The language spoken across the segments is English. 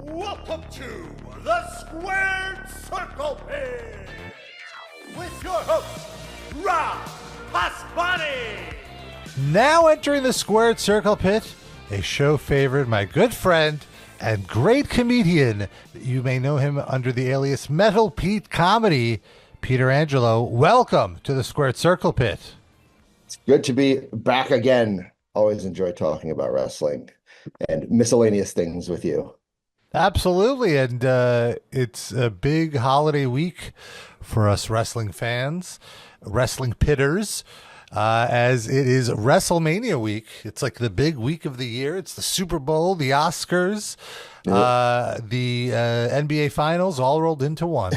Welcome to the Squared Circle Pit with your host, Rob Pasbani. Now entering the Squared Circle Pit, a show favorite, my good friend and great comedian. You may know him under the alias Metal Pete Comedy, Peter Angelo. Welcome to the Squared Circle Pit. It's good to be back again. Always enjoy talking about wrestling and miscellaneous things with you. Absolutely, and it's a big holiday week for us wrestling fans, wrestling pitters, as it is WrestleMania week. It's like the big week of the year. It's the Super Bowl, the Oscars, the NBA Finals, all rolled into one.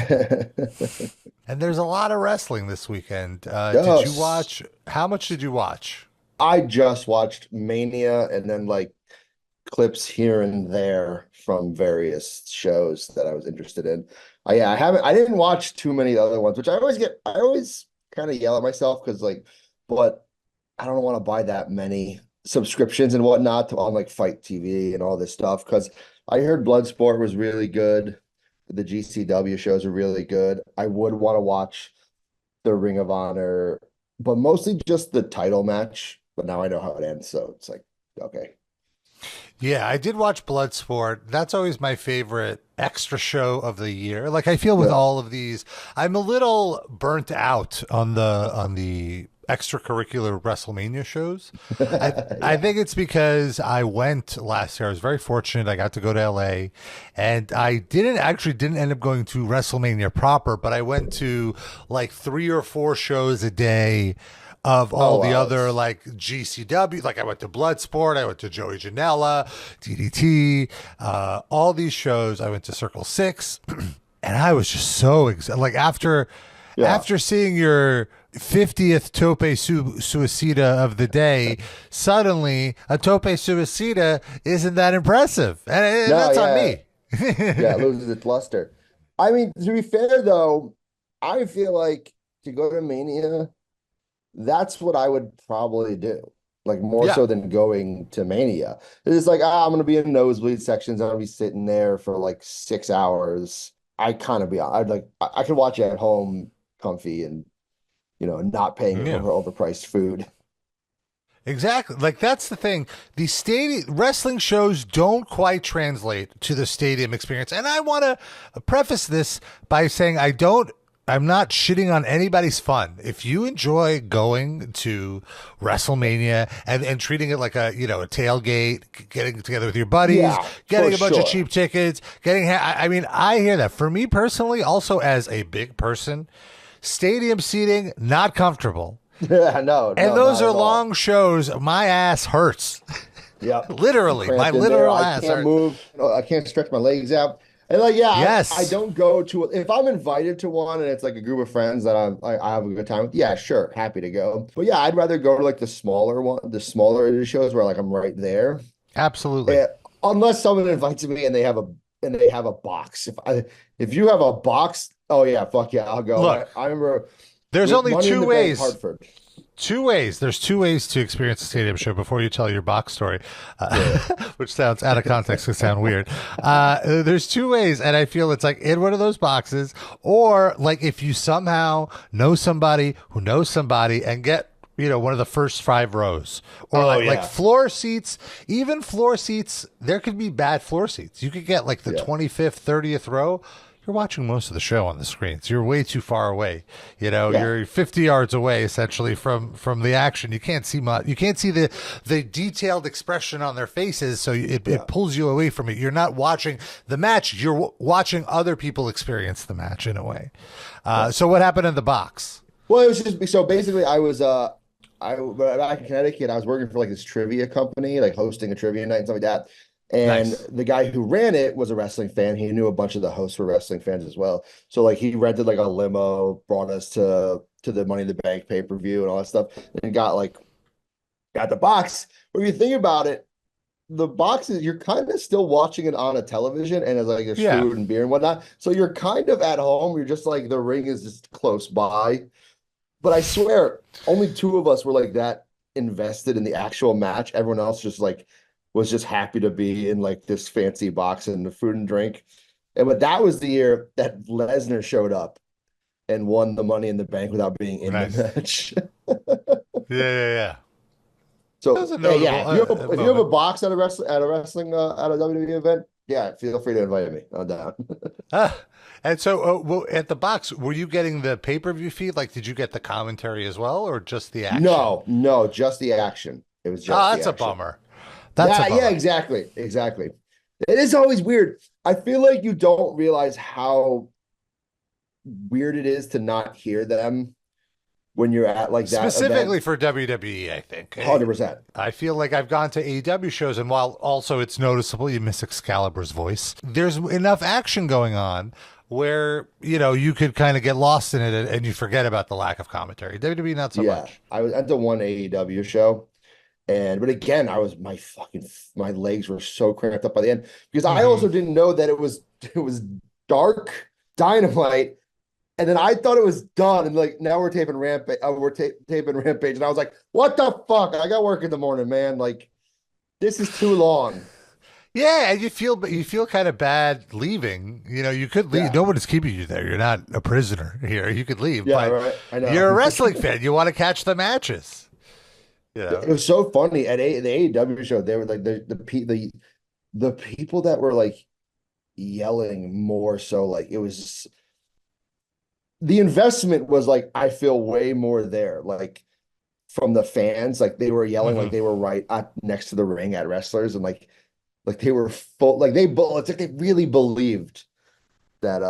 And there's a lot of wrestling this weekend. Did you watch? How much did you watch? I just watched Mania and then like clips here and there from various shows that I was interested in. I didn't watch too many other ones, which I always kind of yell at myself because but I don't want to buy that many subscriptions and whatnot on like Fight TV and all this stuff, because I heard Bloodsport was really good. The GCW shows are really good. I would want to watch the Ring of Honor, but mostly just the title match. But now I know how it ends, so it's like, okay. Yeah, I did watch Bloodsport. That's always my favorite extra show of the year. Like I feel with all of these, I'm a little burnt out on the extracurricular WrestleMania shows. I think it's because I went last year. I was very fortunate. I got to go to LA, and I didn't end up going to WrestleMania proper, but I went to like 3 or 4 shows a day of all the other like GCW. Like I went to Bloodsport, I went to Joey Janela, DDT, all these shows. I went to Circle 6, and I was just so excited. Like after seeing your 50th Tope Suicida of the day, suddenly a Tope Suicida isn't that impressive. And that's on me. Yeah, it loses its luster. I mean, to be fair though, I feel like to go to Mania, that's what I would probably do. Like more so than going to Mania. It's like, I'm going to be in nosebleed sections. I'm going to be sitting there for like 6 hours. I could watch it at home comfy and, not paying for overpriced food. Exactly. Like that's the thing. The stadium wrestling shows don't quite translate to the stadium experience. And I want to preface this by saying I'm not shitting on anybody's fun. If you enjoy going to WrestleMania and treating it like a tailgate, getting together with your buddies, getting a bunch of cheap tickets, I hear that. For me personally, also as a big person, stadium seating, not comfortable. Yeah, no. And those are long shows. My ass hurts. Yeah. Literally. My literal ass hurts. I can't move. I can't stretch my legs out. And I don't go to, if I'm invited to one and it's like a group of friends that I have a good time with, yeah, sure, happy to go. But yeah, I'd rather go to like the smaller shows where like I'm right there. Absolutely. Unless someone invites me and they have a box. If you have a box, oh yeah, fuck yeah, I'll go. Look, I remember there's only two ways. Hartford. There's two ways to experience a stadium show before you tell your box story, which sounds out of context, could sound weird. There's 2 ways, and I feel it's like in one of those boxes, or like if you somehow know somebody who knows somebody and get one of the first 5 rows, or like floor seats. Even floor seats, there could be bad floor seats. You could get like the 25th, 30th row. You're watching most of the show on the screens. You're way too far away. You're 50 yards away essentially from the action. You can't see much. You can't see the detailed expression on their faces, so it pulls you away from it. You're not watching the match. You're watching other people experience the match in a way. So what happened in the box? Well, it was just so basically I was back in Connecticut. I was working for like this trivia company, like hosting a trivia night and stuff like that. And the guy who ran it was a wrestling fan. He knew a bunch of the hosts were wrestling fans as well. So like he rented like a limo, brought us to the Money in the Bank pay-per-view and all that stuff, and got the box. But if you think about it, the box is, you're kind of still watching it on a television, and there's food and beer and whatnot. So you're kind of at home. You're just like, the ring is just close by. But I swear, only 2 of us were like that invested in the actual match. Everyone else just like was just happy to be in like this fancy box and the food and drink. But that was the year that Lesnar showed up and won the Money in the Bank without being in the Nice. match. Yeah, yeah, yeah. That was So a yeah, notable if you have a moment. box at a wrestling at a WWE event, yeah, feel free to invite me. No doubt. And so, well, at the box, were you getting the pay-per-view feed? Like, did you get the commentary as well, or just the action? No, just the action. It was just Oh, the that's a action. bummer. That's a Yeah, bummer. exactly, exactly. It is always weird. I feel like you don't realize how weird it is to not hear them when you're at like that event. Specifically for WWE, I think. 100%. I feel like I've gone to AEW shows, and while also it's noticeable you miss Excalibur's voice, there's enough action going on where, you could kind of get lost in it and you forget about the lack of commentary. WWE, not so Yeah, much. I was at the one AEW show, but again, my legs were so cramped up by the end because I Hmm. also didn't know that it was dark dynamite, and then I thought it was done, and like now we're taping Rampage, taping Rampage, and I was like, what the fuck? I got work in the morning, man. Like this is too long. Yeah, and you feel kind of bad leaving. You could leave. Yeah, Nobody's keeping you there. You're not a prisoner here. You could leave, yeah, but right. I know. you're a wrestling fan. You want to catch the matches. You It know. was so funny at the AEW show. They were like the people that were like yelling more so like it was the investment was like I feel way more there like from the fans like they were yelling like Hmm. they were right next to the ring at wrestlers and like they were full like it's like they really believed that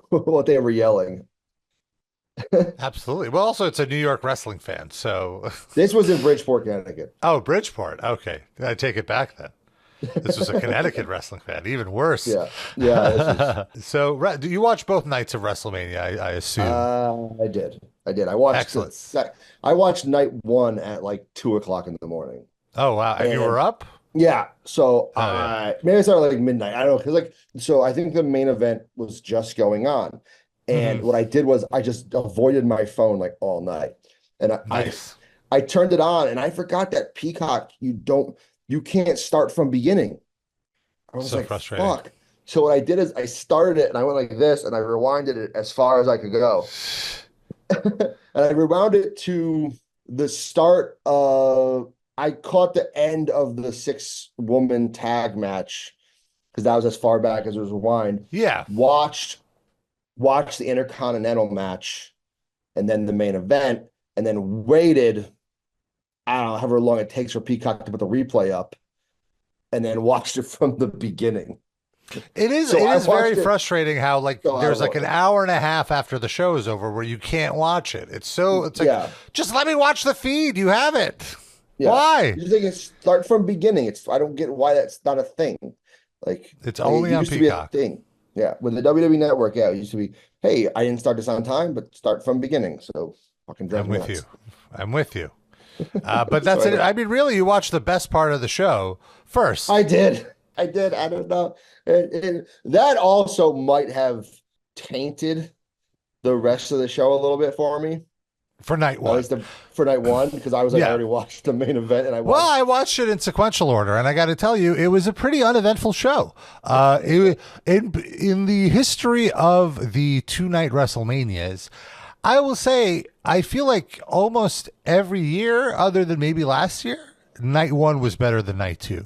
what they were yelling. Absolutely. Well, also it's a New York wrestling fan, so This was in Bridgeport, Connecticut. oh, Bridgeport. Okay, I take it back then. This was a Connecticut wrestling fan, even worse. Yeah, yeah, this was So, do you watch both nights of WrestleMania? I assume. I did Excellent. I watched night one at like 2 o'clock in the morning. Oh wow, and you And were up? yeah, so Oh yeah. I maybe I started like midnight. I don't know because like so I think the main event was just going on, and Hmm. what I did was I just avoided my phone like all night, and Nice. I turned it on and I forgot that Peacock you can't start from beginning. I was So like frustrating. fuck. So what I did is I started it and I went like this and I rewinded it as far as I could go, and I rewound it to the start of I caught the end of the 6-woman tag match because that was as far back as it was rewind. Yeah. Watched watched the Intercontinental match and then the main event, and then waited, I don't know, however long it takes for Peacock to put the replay up, and then watched it from the beginning. It is So it I is very watched it frustrating how like so out there's of like an order. hour and a half after the show is over where you can't watch it. It's like Yeah, just let me watch the feed. You have it. yeah. Why? You just think it's start from beginning. I don't get why that's not a thing. It's Like it only on used to be a Peacock. thing. Yeah, with the WWE Network, yeah, it used to be, hey, I didn't start this on time, but start from beginning. So fucking drives I'm me with you. nuts. I'm with you. But So that's it. anyway, I mean, really, you watch the best part of the show first I did. I did. I don't know. And that also might have tainted the rest of the show a little bit for me, for night at one. least for night one, because I was like, I Yeah. already watched the main event and I Well, watched. I watched it in sequential order, and I got to tell you, it was a pretty uneventful show. In the history of the 2 night WrestleManias, I will say I feel like almost every year, other than maybe last year, night one was better than night two.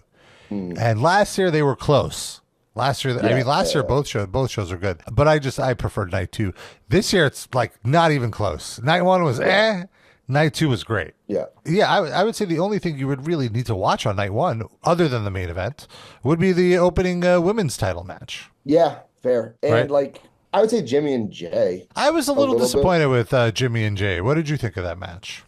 Hmm. And last year they were close. Last year, I Yeah, mean, last year yeah, both shows are good, but I preferred night two. This year it's like not even close. Night one was yeah, night two was great. yeah, Yeah, I would say the only thing you would really need to watch on night one, other than the main event, would be the opening women's title match. yeah, fair. And Right? like, I would say Jimmy and Jay I was a a little little bit. disappointed with Jimmy and Jay. What did you think of that match?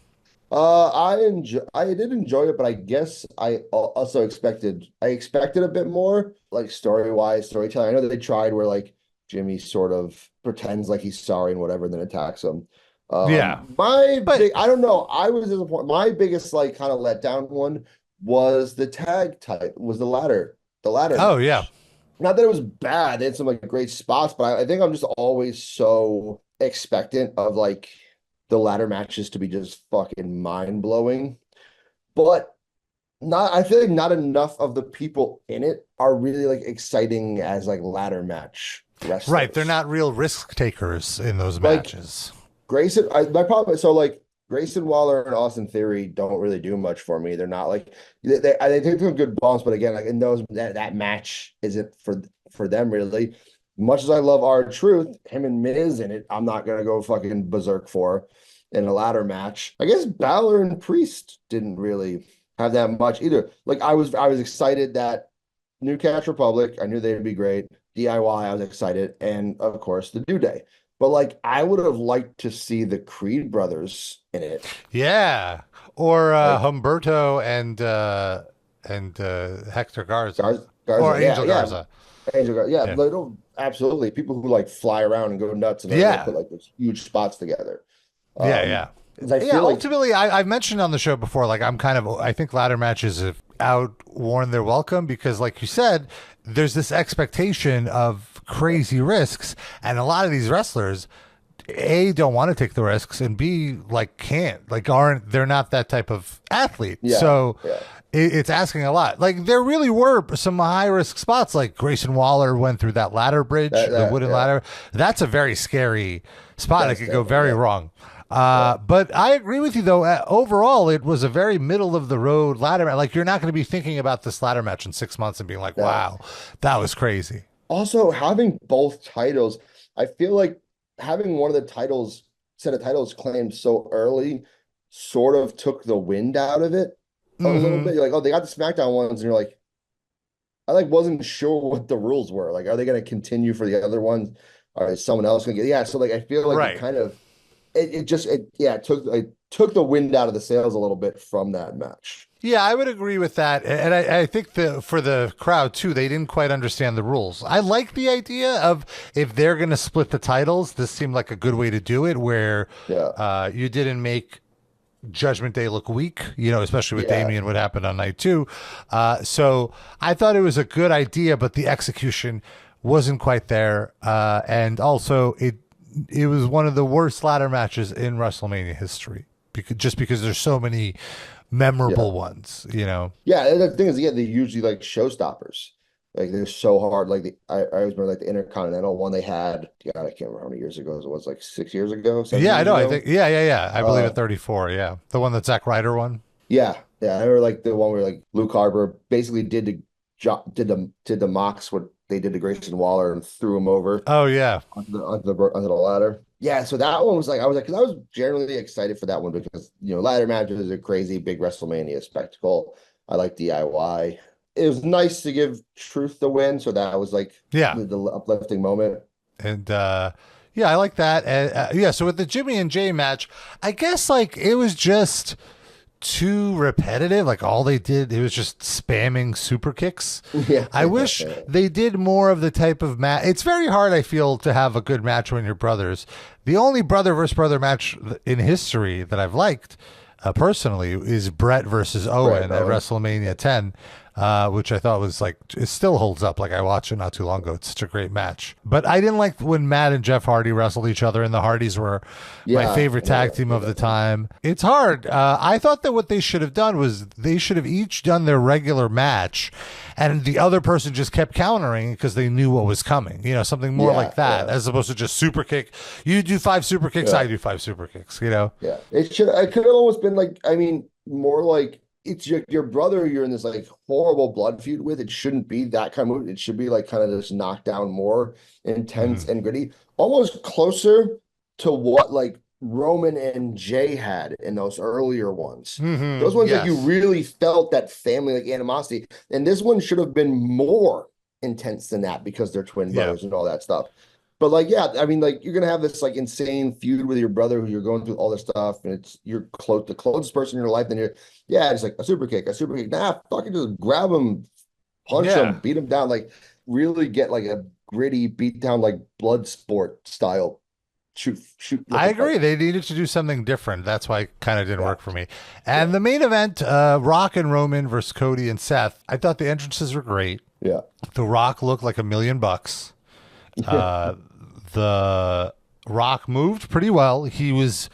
I did enjoy it, but I guess also expected a bit more, like story-wise, storytelling. I know that they tried where like Jimmy sort of pretends like he's sorry and whatever, and then attacks him. Yeah, Big, but I don't know. I was disappointed. My biggest like kind of letdown one was the tag type, was the ladder oh yeah, match. Not that it was bad. They had some like great spots, but I think I'm just always so expectant of like the ladder matches to be just fucking mind blowing. But I feel like not enough of the people in it are really like exciting as like ladder match Right. They're wrestlers. not real risk takers in those Like matches. My problem is so like Grayson Waller and Austin Theory don't really do much for me. They're not like they take some good bumps, but again, like in those that match isn't for them really. Much as I love R-Truth, him and Miz in it, I'm not gonna go fucking berserk for in a ladder match. I guess Balor and Priest didn't really have that much either. Like I was excited that New Catch Republic, I knew they'd be great. DIY, I was excited, and of course the New Day. But like I would have liked to see the Creed brothers in it. Yeah. Or Like Humberto and Hector Garza. Garza, Or yeah, Angel yeah. Garza. Angel Garza, yeah, Yeah. they don't absolutely people who like fly around and go nuts and they Yeah. put like those huge spots together. Yeah, Um, yeah. 'Cause I Yeah, feel like ultimately, I've mentioned on the show before, like, I think ladder matches have outworn their welcome because, like you said, there's this expectation of crazy risks. And a lot of these wrestlers, A, don't want to take the risks, and B, like, can't, like, they're not that type of athlete. yeah, So yeah, it's asking a lot. Like, there really were some high risk spots, like Grayson Waller went through that ladder bridge, the wooden yeah, ladder. That's a very scary spot. It that's could go definitely very yeah, wrong. yeah. But I agree with you, though. Overall, it was a very middle of the road ladder match. Like, you're not going to be thinking about this ladder match in 6 months and being like, No. wow, that was crazy. Also, having both titles, I feel like having one of the titles, set of titles claimed so early, sort of took the wind out of it a little Hmm. bit. You're like, oh, they got the SmackDown ones, and you're like, I like wasn't sure what the rules were. Like, are they going to continue for the other ones? Or is someone else going to get? Yeah. So like, I feel like it Right. kind of, it just, it took the wind out of the sails a little bit from that match. Yeah, I would agree with that. And I think for the crowd, too, they didn't quite understand the rules. I like the idea of if they're going to split the titles, this seemed like a good way to do it where Yeah. you didn't make Judgment Day look weak, especially with Yeah. Damian, what happened on night two. So I thought it was a good idea, but the execution wasn't quite there. And also, it was one of the worst ladder matches in WrestleMania history just because there's so many Yeah. memorable ones. Yeah, and the thing is, yeah, they're usually like showstoppers. Like they're so hard. Like I always remember like the Intercontinental one they had. God, I can't remember how many years ago it was. Like 6 years ago, seven Yeah, I years know. I ago. think, yeah. I believe Uh, at 34. Yeah. The one that Zack Ryder won. yeah. I remember like the one where like Luke Harper basically did the Mox what they did to Grayson Waller and threw him over Oh, yeah. onto the ladder. Yeah, so that one was like because I was generally excited for that one because ladder matches are crazy big WrestleMania spectacle. I like DIY. It was nice to give Truth the win, so that was like Yeah. the uplifting moment. And yeah, I like that. And yeah, so with the Jimmy and Jay match, I guess like it was just too repetitive. Like all they did, it was just spamming super kicks. Yeah, I wish they did more of the type of match. It's very hard, I feel, to have a good match when you're brothers. The only brother versus brother match in history that I've liked personally is Brett versus Owen at Owen. WrestleMania 10. Which I thought was like, it still holds up. Like I watched it not too long ago. It's such a great match. But I didn't like when Matt and Jeff Hardy wrestled each other, and the Hardys were my Yeah, favorite tag team of the time. It's hard. I thought that what they should have done was they should have each done their regular match, and the other person just kept countering because they knew what was coming. Something more Yeah, like that, yeah. as opposed to just super kick. You do 5 super kicks, Yeah. I do 5 super kicks. Yeah, it could have almost been like, I mean, more like it's your brother you're in this like horrible blood feud with. It shouldn't be that kind of movie. It should be like kind of just knocked down, more intense Mhm. and gritty, almost closer to what like Roman and Jay had in those earlier ones. Those ones like you Yes. really felt that family like animosity, and this one should have been more intense than that because they're twin Yeah. brothers and all that stuff. But like, yeah, I mean, like you're gonna have this like insane feud with your brother who you're going through all this stuff, and it's you're the closest person in your life. Then yeah, it's like a super kick, a super kick. Nah, fucking just grab him, punch Yeah. him, beat him down, like really get like a gritty beat down, like blood sport style shoot. I looking agree. fight. They needed to do something different. That's why it kind of didn't Yeah, work for me. And the main event, Rock and Roman versus Cody and Seth. I thought the entrances were great. yeah, The Rock looked like $1,000,000. The Rock moved pretty well. He was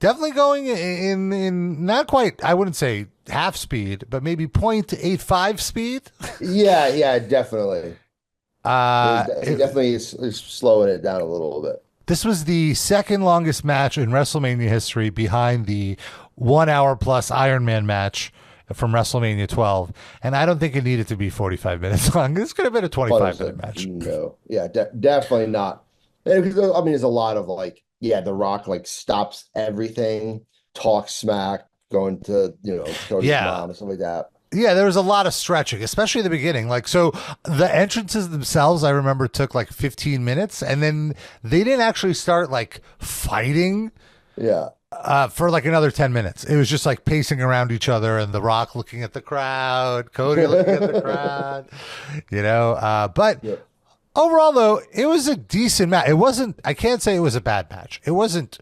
Definitely going in not quite, I wouldn't say half speed, but maybe 0.85 speed. Yeah, definitely. He It, definitely is slowing it down a little bit. This was the second longest match in WrestleMania history behind the 1 hour plus Iron Man match from WrestleMania 12. And I don't think it needed to be 45 minutes long. This could have been a 25-minute match. No, yeah, definitely not. And because, I mean, there's a lot of like, yeah, The Rock like stops everything, talks smack, going to, Cody's mom and stuff like that. Yeah, there was a lot of stretching, especially at the beginning. Like, so the entrances themselves, I remember, took like 15 minutes, and then they didn't actually start like fighting. Yeah. For like another 10 minutes. It was just like pacing around each other and The Rock looking at the crowd, Cody looking at the crowd, but overall though, it was a decent match. It wasn't, I can't say it was a bad match. It wasn't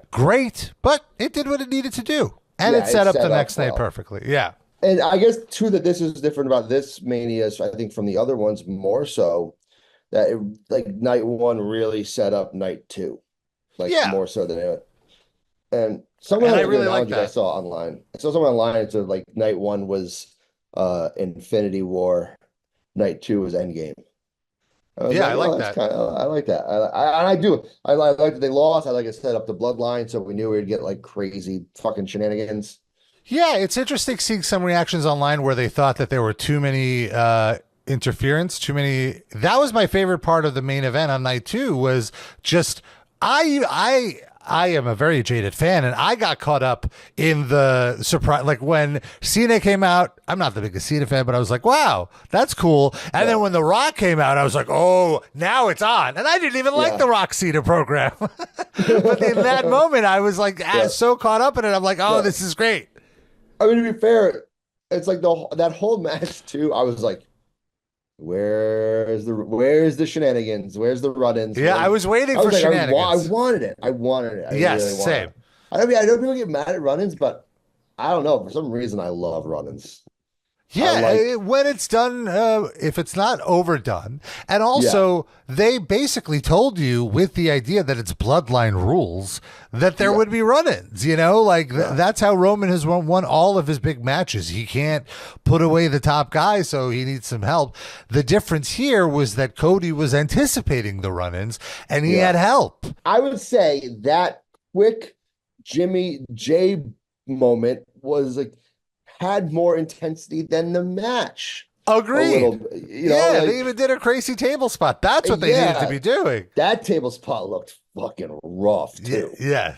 great, but it did what it needed to do. And it set up the next night perfectly. Yeah. And I guess too that this is different about this Mania, I think, from the other ones more so that like night one really set up night two, more so than it. And someone had a good analogy I saw online. I saw someone online. It's like night one was Infinity War, night two was Endgame. I like that. I like that. I do. I like that they lost. I like it set up the bloodline, so we knew we'd get like crazy fucking shenanigans. Yeah, it's interesting seeing some reactions online where they thought that there were too many interference, too many. That was my favorite part of the main event on night two. Was just I am a very jaded fan, and I got caught up in the surprise. Like when Cena came out, I'm not the biggest Cena fan, but I was like, wow, that's cool. And then when The Rock came out, I was like, oh, now it's on. And I didn't even like the Rock Cena program. But in that moment, I was like so caught up in it. I'm like, oh, this is great. I mean, to be fair, it's like that whole match too. I was like, where's the shenanigans? Where's the run-ins? Yeah, I was waiting for shenanigans. I wanted it. I yes, really same. It. I mean, I know people get mad at run-ins, but I don't know. For some reason, I love run-ins. Yeah, when it's done, if it's not overdone. And also, they basically told you with the idea that it's bloodline rules that there would be run-ins, that's how Roman has won all of his big matches. He can't put away the top guy, so he needs some help. The difference here was that Cody was anticipating the run-ins and he had help. I would say that quick Jimmy J moment was like, had more intensity than the match. Agreed. They even did a crazy table spot. That's what they needed to be doing. That table spot looked fucking rough too. Yeah.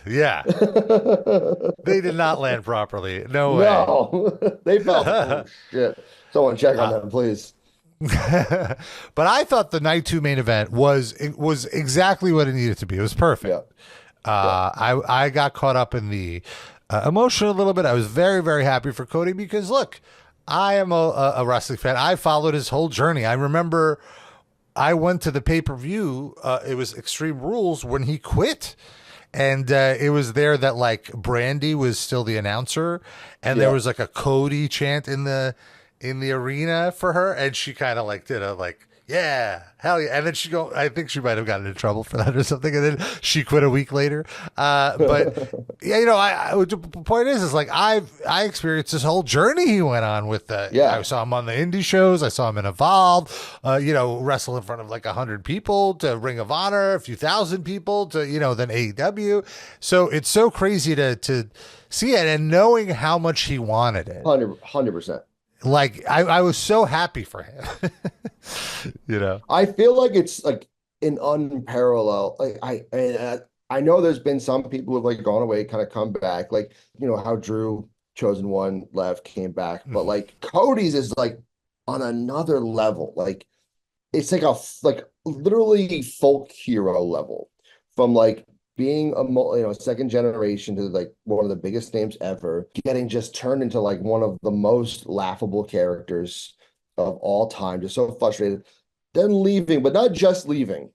They did not land properly. No way. No, they felt shit. Someone check on them, please. But I thought the night two main event was exactly what it needed to be. It was perfect. I got caught up in the emotion a little bit. I was very, very happy for Cody because, look, I am a wrestling fan. I followed his whole journey. I remember I went to the pay-per-view. It was Extreme Rules when he quit. And it was there that, like, Brandy was still the announcer. And there was, like, a Cody chant in the arena for her. And she kind of, like, did a, like, yeah, hell yeah. And then I think she might have gotten in trouble for that or something. And then she quit a week later. But yeah, the point is like, I experienced this whole journey he went on with I saw him on the indie shows. I saw him in Evolve, wrestle in front of like 100 people to Ring of Honor, a few thousand people to, then AEW. So it's so crazy to see it and knowing how much he wanted it. 100%. Like I was so happy for him. I feel like it's like an unparalleled. Like I know there's been some people who've like gone away, kind of come back, like how Drew Chosen One left, came back, but like Cody's is like on another level. Like it's like literally folk hero level from like being a second generation to like one of the biggest names ever, getting just turned into like one of the most laughable characters of all time, just so frustrated, then leaving, but not just leaving,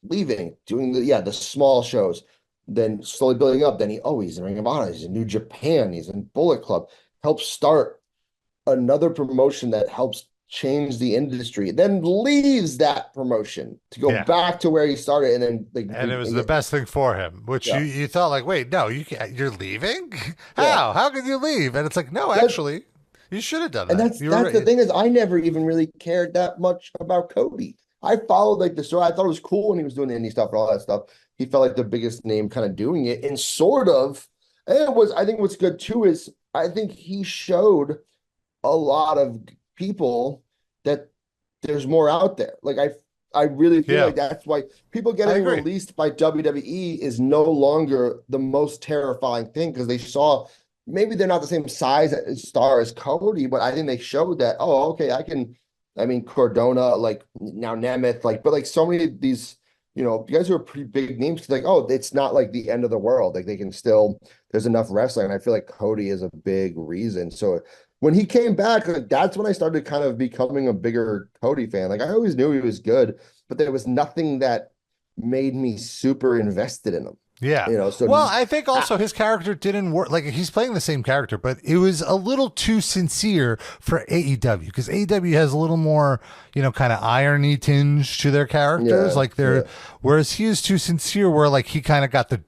doing the small shows, then slowly building up. Then he's in Ring of Honor, he's in New Japan, he's in Bullet Club, helps start another promotion that helps change the industry, then leaves that promotion to go Yeah. back to where he started, and then like And it was the best thing for him, which yeah, you thought like, wait, no, you can't, you're leaving? yeah. How could you leave? And it's like, no, That actually, you should have done and that. that's You were the thing is I never even really cared that much about Cody. I followed like the story. I thought it was cool when he was doing the indie stuff and all that stuff. He felt like the biggest name kind of doing it, and sort of. And it was, I think what's good too is I think he showed a lot of people that there's more out there. Like I really feel Yeah, like that's why people I getting agree. released by WWE is no longer the most terrifying thing, because they saw maybe they're not the same size star as Cody, but I think they showed that, oh, okay, I can. I mean, Cordona, like now Nemeth, like, but like so many of these, guys who are pretty big names, like, oh, it's not like the end of the world. Like they can still, there's enough wrestling. And I feel like Cody is a big reason. So when he came back, like, that's when I started kind of becoming a bigger Cody fan. Like I always knew he was good, but there was nothing that made me super invested in him. Yeah. So Well, I think also his character didn't work. Like he's playing the same character, but it was a little too sincere for AEW, because AEW has a little more, kind of irony tinge to their characters. yeah, Like whereas he is too sincere, where like he kind of got the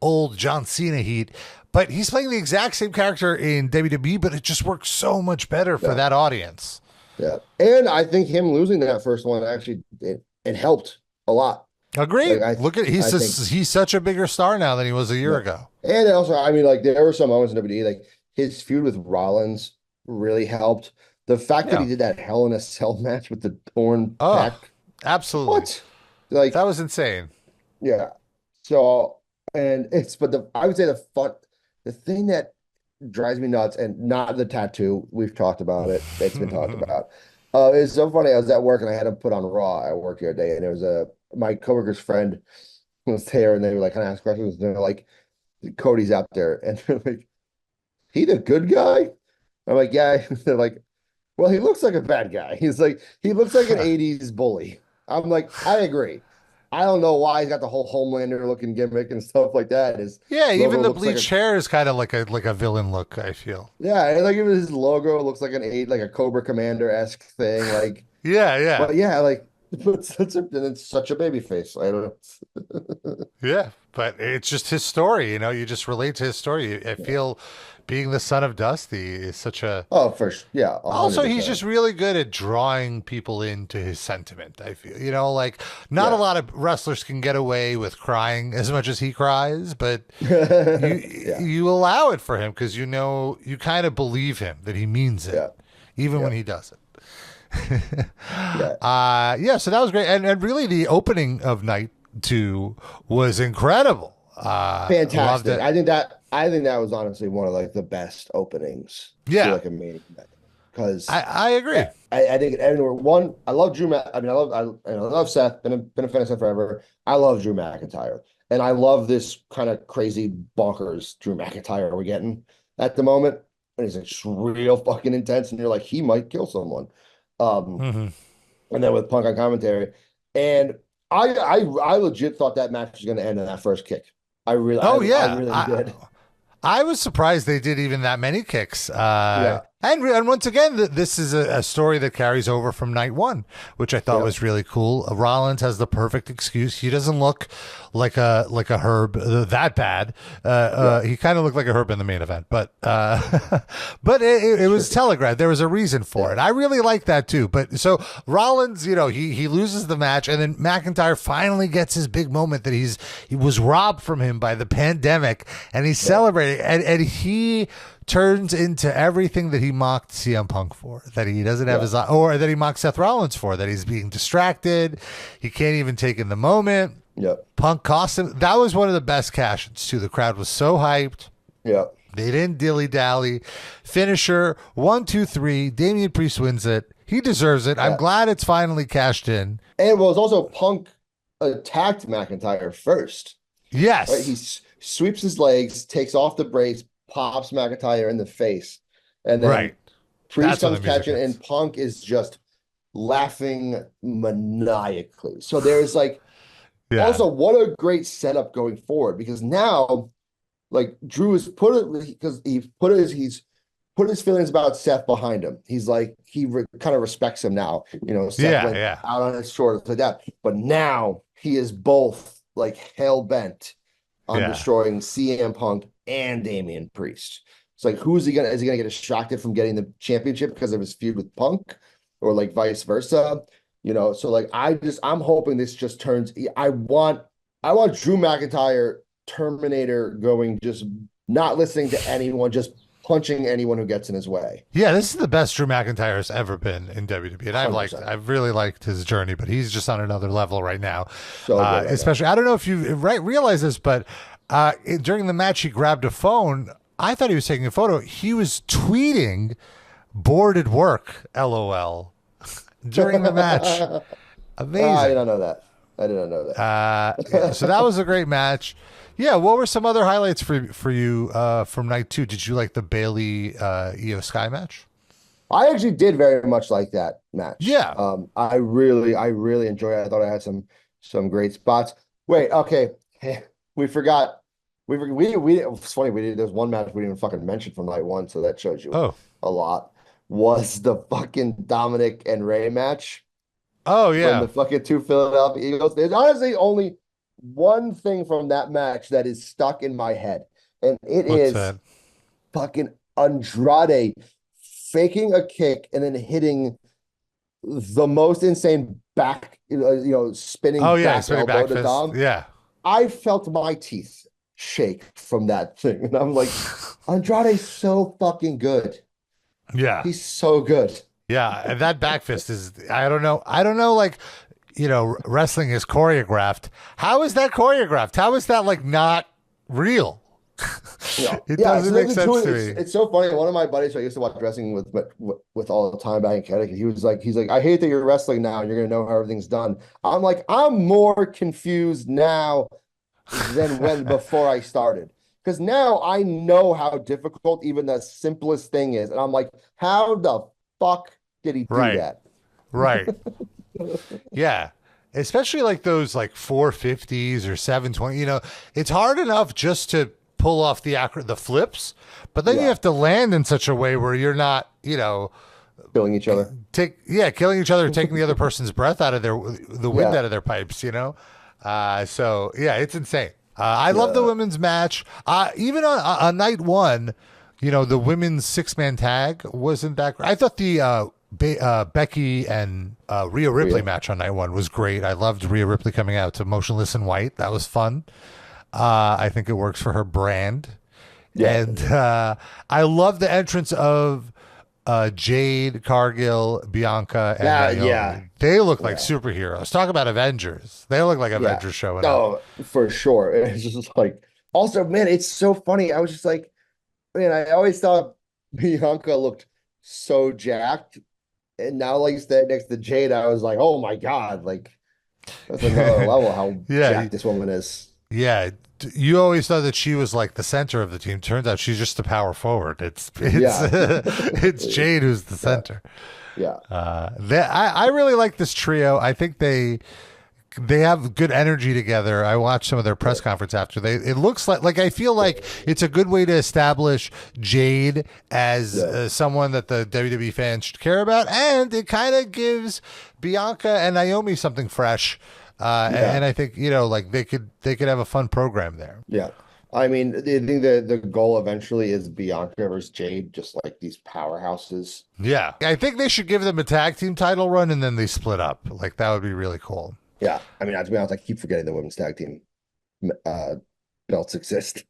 old John Cena heat. But he's playing the exact same character in WWE, but it just works so much better for that audience. yeah. And I think him losing that first one actually it helped a lot. Agreed. Like Look at he's such a bigger star now than he was a year ago. And also, I mean, like there were some moments in WWE, like his feud with Rollins really helped. The fact that he did that Hell in a Cell match with the torn Oh, back, absolutely. what? Like That was insane. yeah. So and I would say the thing that drives me nuts, and not the tattoo. We've talked about it. It's been talked about. It's so funny. I was at work and I had to put on Raw at work the other day, and there was my coworker's friend was there, and they were like kind of ask questions, and they're like, Cody's out there, and they're like, he the good guy? I'm like, yeah. They're like, well, he looks like a bad guy. He looks like an 80s bully. I'm like, I agree. I don't know why he's got the whole Homelander looking gimmick and stuff like that. His Yeah, logo even the looks like bleached hair is kind of like a villain look, I feel. yeah, and like even his logo looks like like a Cobra Commander-esque thing. Like, Yeah, yeah. but yeah, like it's such a baby face. I don't know. Yeah, but it's just his story, you just relate to his story. I feel being the son of Dusty is such a Oh, for sure. Yeah, Also, he's 100%. just really good at drawing people into his sentiment. I feel, like not a lot of wrestlers can get away with crying as much as he cries, but Yeah, you allow it for him because you kind of believe him that he means it, yeah, even yeah, when he doesn't. yeah. Yeah, so that was great, and really the opening of night 2 was incredible. Loved Fantastic. it. I think that was honestly one of like the best openings to Yeah, like a main event, because I agree. I think everywhere one, I love Drew. I mean, I love Seth. Been a fan of Seth forever. I love Drew McIntyre, and I love this kind of crazy bonkers Drew McIntyre we're getting at the moment. And he's like just real fucking intense, and you're like, he might kill someone. Um, Hmm. and then with Punk on commentary, and I legit thought that match was going to end in that first kick. Oh I yeah, really did. I was surprised they did even that many kicks. Yeah, And once again, this is a story that carries over from night 1, which I thought was really cool. Rollins has the perfect excuse. He doesn't look like a Herb that bad. He kind of looked like a Herb in the main event, but but it was telegraphed. There was a reason for it. I really like that too. But so Rollins, he loses the match, and then McIntyre finally gets his big moment that he was robbed from him by the pandemic, and he's celebrating, and he turns into everything that he mocked CM Punk for, that he doesn't have his, or that he mocked Seth Rollins for, that he's being distracted. He can't even take in the moment. Yep. Punk cost him. That was one of the best cash-ins too. The crowd was so hyped. Yep. They didn't dilly-dally. Finisher, 1, 2, 3. Damian Priest wins it. He deserves it. I'm glad it's finally cashed in. And well, it's also Punk attacked McIntyre first. Yes. Right? He sweeps his legs, takes off the brakes, pops McIntyre in the face, and then Priest comes catching, and Punk is just laughing maniacally. So there's like, also what a great setup going forward, because now like Drew has put it, because he's put his feelings about Seth behind him. He's like, kind of respects him now. Seth went out on his shoulders like that. But now he is both like hell bent on destroying CM Punk and Damian Priest. It's like, is he gonna get distracted from getting the championship because of his feud with Punk, or like vice versa? So like I'm hoping this just turns. I want Drew McIntyre Terminator going, just not listening to anyone, just punching anyone who gets in his way. Yeah, this is the best Drew McIntyre has ever been in WWE, and I've really liked his journey, but he's just on another level right now. So good, especially, I don't know if you realize this, but during the match, he grabbed a phone. I thought he was taking a photo. He was tweeting "bored at work," LOL, during the match. Amazing. I did not know that. So that was a great match. Yeah, what were some other highlights for you from night 2? Did you like the Bayley Io Sky match? I actually did very much like that match. Yeah. I really enjoyed it. I thought I had some great spots. Wait, okay. We forgot. It's funny, there's one match we didn't even fucking mention from night 1, so that shows you a lot. Was the fucking Dominic and Rey match. Oh yeah. From the fucking 2 Philadelphia Eagles. There's honestly only one thing from that match that is stuck in my head, and What's that? Fucking Andrade faking a kick and then hitting the most insane back, spinning back elbow to Dom. Yeah, I felt my teeth shake from that thing, and I'm like, Andrade's so fucking good. Yeah, he's so good. Yeah, and that back fist is, I don't know, like, wrestling is choreographed. How is that choreographed? How is that like not real? It doesn't make sense to me. It's so funny. One of my buddies who I used to watch wrestling with all the time back in Connecticut, he's like, I hate that you're wrestling now and you're gonna know how everything's done. I'm like, I'm more confused now than before I started. Because now I know how difficult even the simplest thing is. And I'm like, how the fuck did he do that? Right. Yeah. Especially like those like 450s or 720, it's hard enough just to pull off the flips, but then you have to land in such a way where you're not, killing each other. Killing each other, taking the other person's breath out of the wind out of their pipes, So yeah, it's insane. I love the women's match. Even on night 1, the women's 6-man tag wasn't that great. I thought the Becky and Rhea Ripley match on night 1 was great. I loved Rhea Ripley coming out to Motionless in White. That was fun. I think it works for her brand. Yeah. And I love the entrance of Jade, Cargill, Bianca, and Naomi. Yeah. They look like superheroes. Talk about Avengers. They look like Avengers showing up. Oh, for sure. It's just like, also, man, it's so funny. I was just like, man, I always thought Bianca looked so jacked. And now, like, next to Jade, I was like, oh my God, like, that's another level how jacked this woman is. Yeah. You always thought that she was like the center of the team. Turns out she's just the power forward. It's Jade who's the center. Yeah. I really like this trio. I think they have good energy together. I watched some of their press conference after. It looks like I feel like it's a good way to establish Jade as someone that the WWE fans should care about, and it kind of gives Bianca and Naomi something fresh. And I think like they could have a fun program there. Yeah, I mean, I think the goal eventually is Bianca versus Jade, just like these powerhouses. Yeah, I think they should give them a tag team title run and then they split up. Like that would be really cool. Yeah, I mean, to be honest, I keep forgetting the women's tag team belts exist.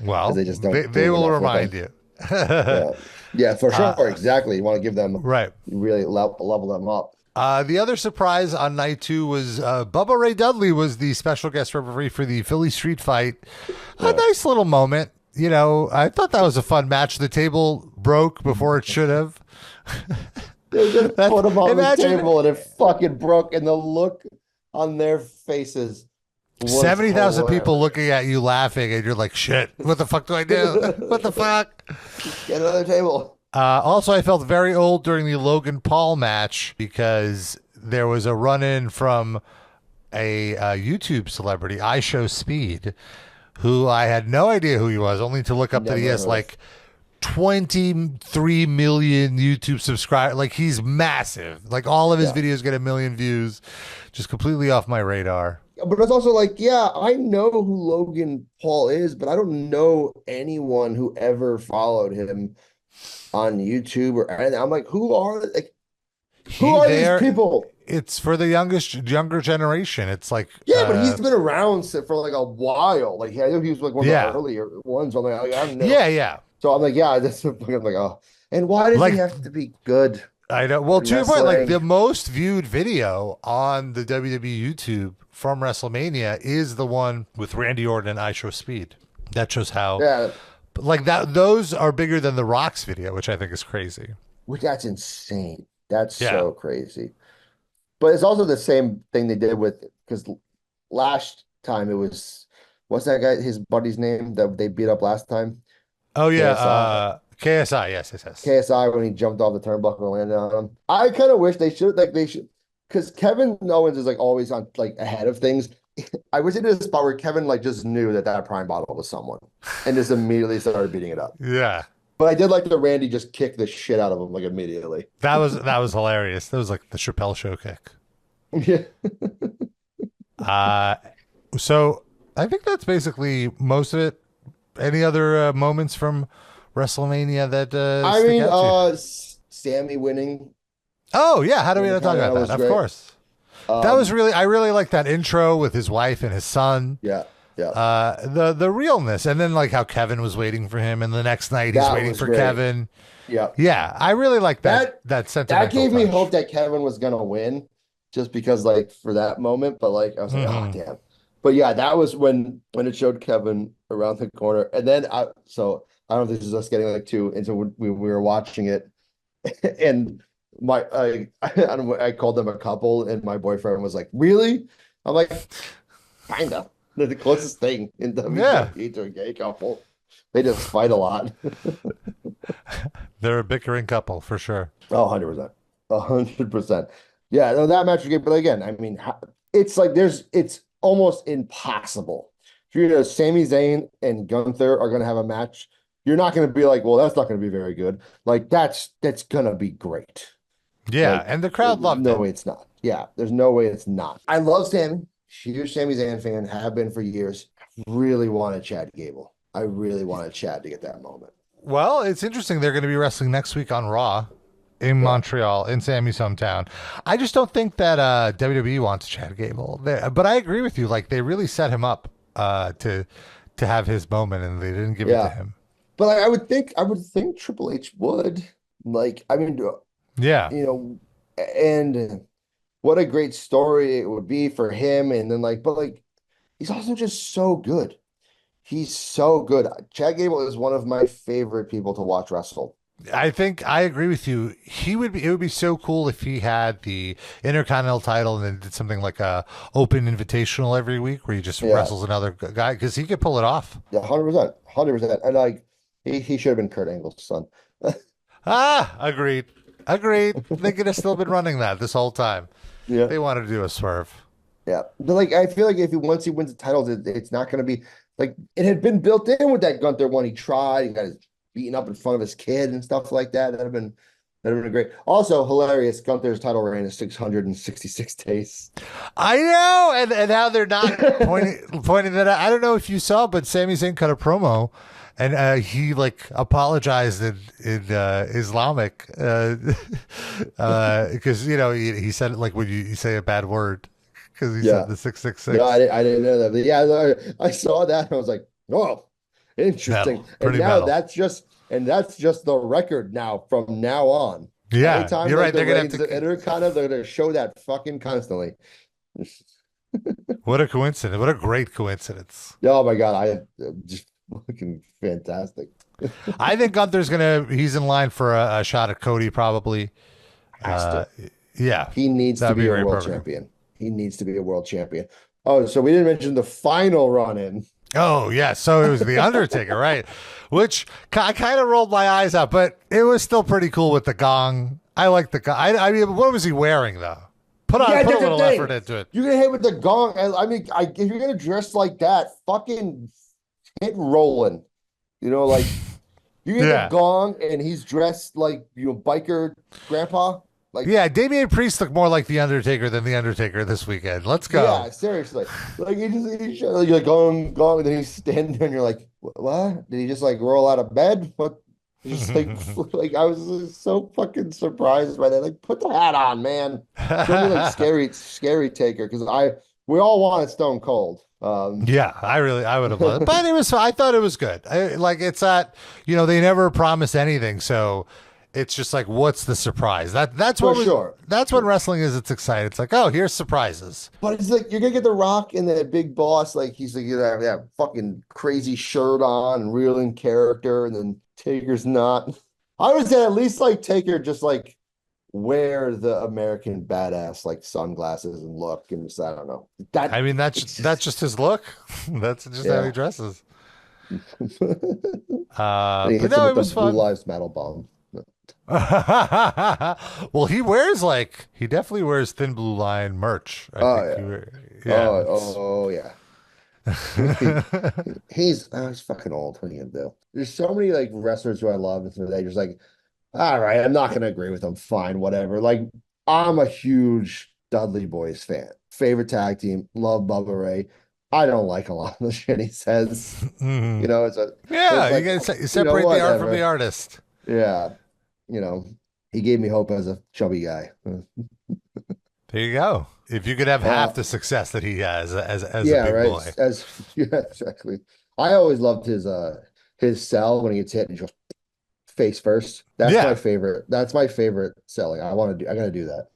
Well, they just don't. They will remind you. Yeah, for sure. Exactly. You want to give them really level them up. The other surprise on night 2 was Bubba Ray Dudley was the special guest referee for the Philly Street Fight. A nice little moment. I thought that was a fun match. The table broke before it should have. They just put them on the table and it fucking broke, and the look on their faces. 70,000 people looking at you laughing, and you're like, shit, what the fuck do I do? What the fuck? Get another table. Also, I felt very old during the Logan Paul match because there was a run-in from a YouTube celebrity, I Show Speed, who I had no idea who he was, only to look up that he has like 23 million YouTube subscribers. Like, he's massive. Like, all of his videos get 1 million views. Just completely off my radar. But it's also like, yeah, I know who Logan Paul is, but I don't know anyone who ever followed him on YouTube or anything. I'm like, who are these people? It's for the younger generation. It's like, but he's been around for like a while. Like, I know he was like one of the earlier ones. I'm like, I don't know. Yeah. So I'm like, I'm like, oh, and why does he have to be good? I know. Well, to your point, like the most viewed video on the WWE YouTube from WrestleMania is the one with Randy Orton and I Show Speed. That shows how. Yeah. Like that. Those are bigger than the Rock's video, which I think is crazy. Which that's insane. That's so crazy. But it's also the same thing they did with, because last time it was, what's that guy, his buddy's name that they beat up last time? Oh yeah, KSI. Yes. KSI, when he jumped off the turnbuckle and landed on him. I kind of wish they should, because Kevin Owens is like always on like ahead of things. I wish they did a spot where Kevin like just knew that prime bottle was someone and just immediately started beating it up. Yeah. But I did like the Randy just kick the shit out of him like immediately. That was hilarious. That was like the Chappelle Show kick. Yeah. So I think that's basically most of it. Any other moments from WrestleMania that Sammy winning. Oh yeah, how do we not talk about that? Of course. That was I really like that intro with his wife and his son. Yeah. The realness, and then like how Kevin was waiting for him, and the next night he's waiting for Kevin. Yeah, I really like that sentiment. That gave me hope that Kevin was gonna win, just because like for that moment. But like I was like, oh damn. But yeah, that was when it showed Kevin around the corner, and then I don't know if this is us getting like too into when we were watching it, and I called them a couple, and my boyfriend was like, "Really?" I'm like, "Kinda." They're the closest thing in WWE to a gay couple. They just fight a lot. They're a bickering couple for sure. Oh, 100%. 100%. Yeah, no, that match was good. But again, I mean, it's like it's almost impossible. If you're Sami Zayn and Gunther are going to have a match, you're not going to be like, well, that's not going to be very good. Like, that's going to be great. Yeah, like, and the crowd loved it. No way it's not. Yeah, there's no way it's not. I love Sami. Huge Sami Zayn fan, have been for years. Really wanted Chad Gable. I really wanted Chad to get that moment. Well, it's interesting. They're going to be wrestling next week on Raw in Montreal, in Sammy's hometown. I just don't think that WWE wants Chad Gable. But I agree with you. Like, they really set him up to have his moment, and they didn't give it to him. But like, I would think Triple H would. Like, I mean, and what a great story it would be for him. And then but he's also just so good. He's so good. Chad Gable is one of my favorite people to watch wrestle. I think I agree with you. It would be so cool if he had the Intercontinental title and then did something like a open invitational every week where he just wrestles another guy, because he could pull it off. Yeah, 100%. And he should have been Kurt Angle's son. Agreed. They could have still been running that this whole time. Yeah, they wanted to do a swerve. Yeah, but I feel like once he wins the titles, it's not going to be like it had been built in with that Gunther one. He tried, he got his beaten up in front of his kid and stuff like that. That'd have been great. Also hilarious. Gunther's title reign is 666 days. I know, and how they're not pointing that out. I don't know if you saw, but Sami Zayn cut a promo. And he apologized in Islamic because he said it like when you say a bad word, because he said the 666. No, I didn't know that, but yeah, I saw that and I was like, oh, interesting. And now that's just the record now from now on. Yeah, anytime, you're right. They're gonna have to they're gonna show that fucking constantly. What a coincidence! What a great coincidence! Oh my god, I just. Looking fantastic. I think Gunther's he's in line for a shot at Cody, probably. Yeah. He needs to be a world champion. He needs to be a world champion. Oh, so we didn't mention the final run-in. Oh, yeah. So it was The Undertaker, right? Which I kind of rolled my eyes out, but it was still pretty cool with the gong. I like the gong. I mean, what was he wearing, though? Put a little effort into it. You're going to hit with the gong. I mean, if you're going to dress like that, fucking hit rolling, You get the gong, and he's dressed like biker grandpa. Like, yeah, Damian Priest looked more like the Undertaker than the Undertaker this weekend. Let's go. Yeah, seriously. Like you're like going, and then he's standing there, and you're like, what? Did he just like roll out of bed? What? Just like, like I was just so fucking surprised by that. Like, put the hat on, man. Show me like scary Taker, because we all wanted Stone Cold. Yeah, I would have loved it, but I thought it was good. It's not, they never promise anything, so it's just like, what's the surprise? That's what that's what wrestling is. It's exciting. It's like, oh, here's surprises. But it's like you're gonna get The Rock and that big boss, like he's like that fucking crazy shirt on and real in character, and then Taker's not. I would say at least like Taker just like wear the American badass like sunglasses and look, and just I don't know. That's just his look. That's just how he dresses. He but hits no, him it with was the fun. Blue Lives Metal bomb. Well, he definitely wears Thin Blue Line merch. Yeah. He's fucking old. What are you gonna do? There's so many like wrestlers who I love, and so they just like, all right, I'm not gonna agree with them. Fine, whatever. Like, I'm a huge Dudley Boys fan. Favorite tag team. Love Bubba Ray. I don't like a lot of the shit he says. Mm-hmm. You know, you gotta separate the art from the artist. Yeah. He gave me hope as a chubby guy. There you go. If you could have half the success that he has as a big boy. Yeah, exactly. I always loved his sell when he gets hit and he goes face first. That's my favorite. That's my favorite selling. I gotta do that.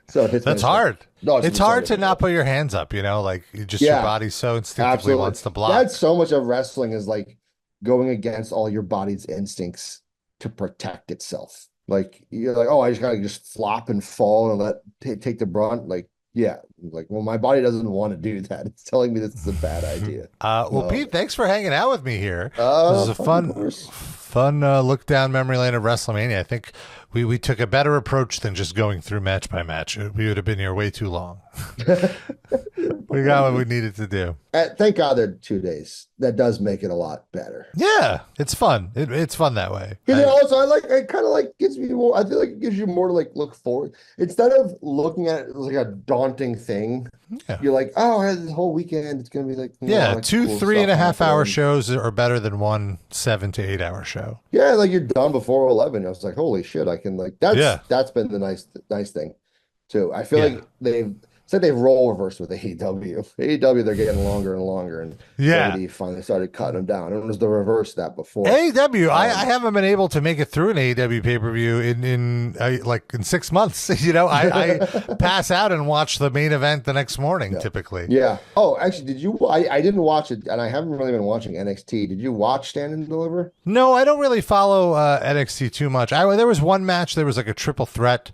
So that's hard. No, it's hard to not put your hands up, like your body so instinctively wants to block. That's so much of wrestling is like going against all your body's instincts to protect itself. Like you're like, oh, I just gotta flop and fall and take the brunt. Like, yeah, like, well, my body doesn't want to do that. It's telling me this is a bad idea. Pete, thanks for hanging out with me here. This is a fun look down memory lane of WrestleMania. I think we took a better approach than just going through match by match. We would have been here way too long. We got what we needed to do. Thank God they're 2 days. That does make it a lot better. Yeah, it's fun. It's fun that way. And also, it kind of like gives me more. I feel like it gives you more to like look forward instead of looking at it as like a daunting thing. Yeah. You're like, oh, I had this whole weekend. It's gonna be like 2 3.5 hour shows are better than 1 7 to 8 hour show. Yeah, like you're done before 11. I was like, holy shit, I can like that's been the nice thing too. I feel like they've role reversed with AEW. AEW, they're getting longer and longer, and WWE finally started cutting them down. It was the reverse of that before. AEW, I haven't been able to make it through an AEW pay-per-view in 6 months. I pass out and watch the main event the next morning typically. Yeah. Oh, actually, I didn't watch it, and I haven't really been watching NXT. Did you watch Stand and Deliver? No, I don't really follow NXT too much. There was one match. There was like a triple threat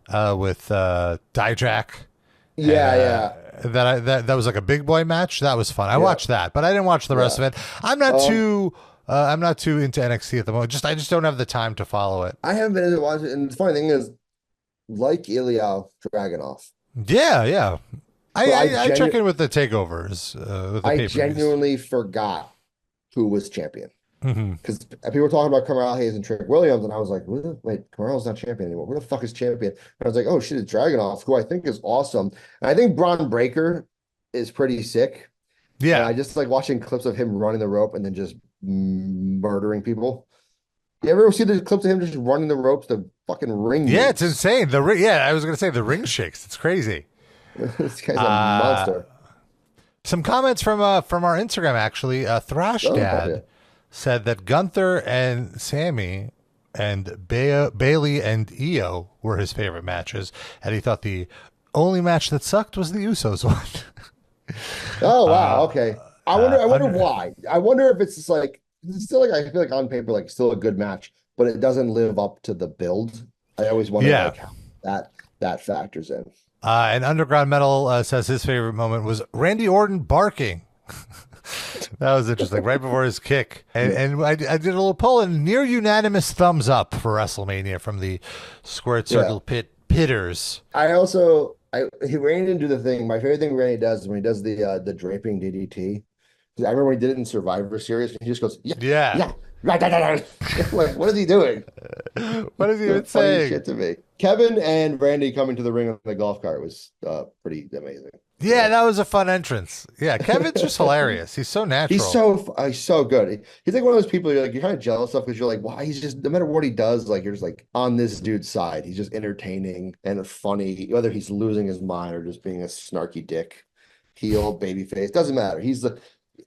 with Dijak. That was like a big boy match. That was fun. I watched that, but I didn't watch the rest of it. I'm not too into NXT at the moment. I just don't have the time to follow it. I haven't been able to watch it, and the funny thing is, like Ilya Dragunov. Yeah. I check in with the takeovers. I genuinely forgot who was champion. Because people were talking about Carmelo Hayes and Trick Williams, and I was like, wait, Carmelo's not champion anymore. Where the fuck is champion? And I was like, oh shit, it's Dragunov, who I think is awesome. And I think Braun Breaker is pretty sick. Yeah. And I just like watching clips of him running the rope and then just murdering people. You ever see the clips of him just running the ropes, the fucking ring? Yeah, it's insane. I was gonna say the ring shakes. It's crazy. This guy's a monster. Some comments from our Instagram actually. Thrash Dad said that Gunther and Sammy and Bailey and Io were his favorite matches, and he thought the only match that sucked was the Usos one. Oh wow, okay. I wonder why. I wonder if it's just like it's still like I feel like on paper like still a good match, but it doesn't live up to the build. I always wonder like how that factors in. And Underground Metal says his favorite moment was Randy Orton barking. That was interesting. Right before his kick. And I did a little poll, and near unanimous thumbs up for WrestleMania from the Squared Circle Pitters. Randy didn't do the thing. My favorite thing Randy does is when he does the draping DDT. I remember when he did it in Survivor Series, and he just goes, yeah, Yeah. yeah. Right, right, right, right. Like, what is he doing? What is he The even funniest saying? shit to me. Kevin and Randy coming to the ring on the golf cart was pretty amazing. Yeah, that was a fun entrance. Yeah, Kevin's just hilarious. He's so natural. He's so good. He's like one of those people you're kind of jealous of because you're like, why he's just no matter what he does, like you're just like on this dude's side. He's just entertaining and funny, whether he's losing his mind or just being a snarky dick, heel, baby face, doesn't matter.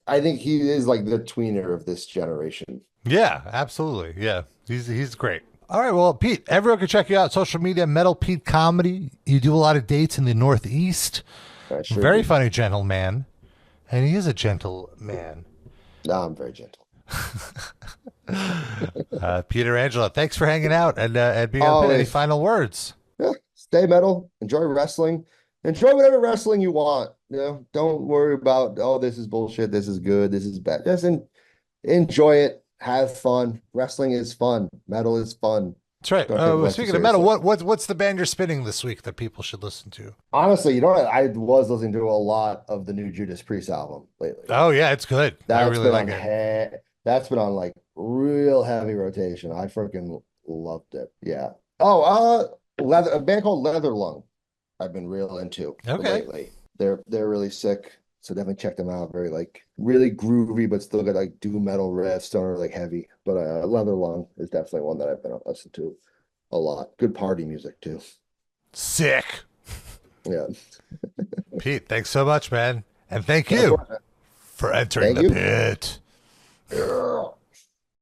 I think he is like the tweener of this generation. Yeah, absolutely. Yeah, he's great. All right, well, Pete, everyone can check you out social media, Metal Pete Comedy. You do a lot of dates in the Northeast. I sure Very do. funny gentleman, and he is a gentle man. No, I'm very gentle. Peter Angelo, thanks for hanging out and being on the pit. Any final words? Yeah, stay metal, enjoy wrestling, enjoy whatever wrestling you want. Don't worry about, oh, this is bullshit, this is good, this is bad. Just enjoy it, have fun. Wrestling is fun, metal is fun. That's right. Don't take it Well, too speaking of metal, seriously. what's the band you're spinning this week that people should listen to? Honestly, you know what? I was listening to a lot of the new Judas Priest album lately. Oh yeah, it's good. I That's really been like on it. that's been on like real heavy rotation. I freaking loved it. Yeah. Oh, a band called Leather Lung. I've been real into Okay. lately. They're really sick. So definitely check them out. Very like really groovy, but still got like doom metal riffs, don't are like heavy. But Leather Lung is definitely one that I've been listening to a lot. Good party music too. Sick. Yeah. Pete, thanks so much, man. And thank That's you right. for entering Thank the you. pit. Yeah.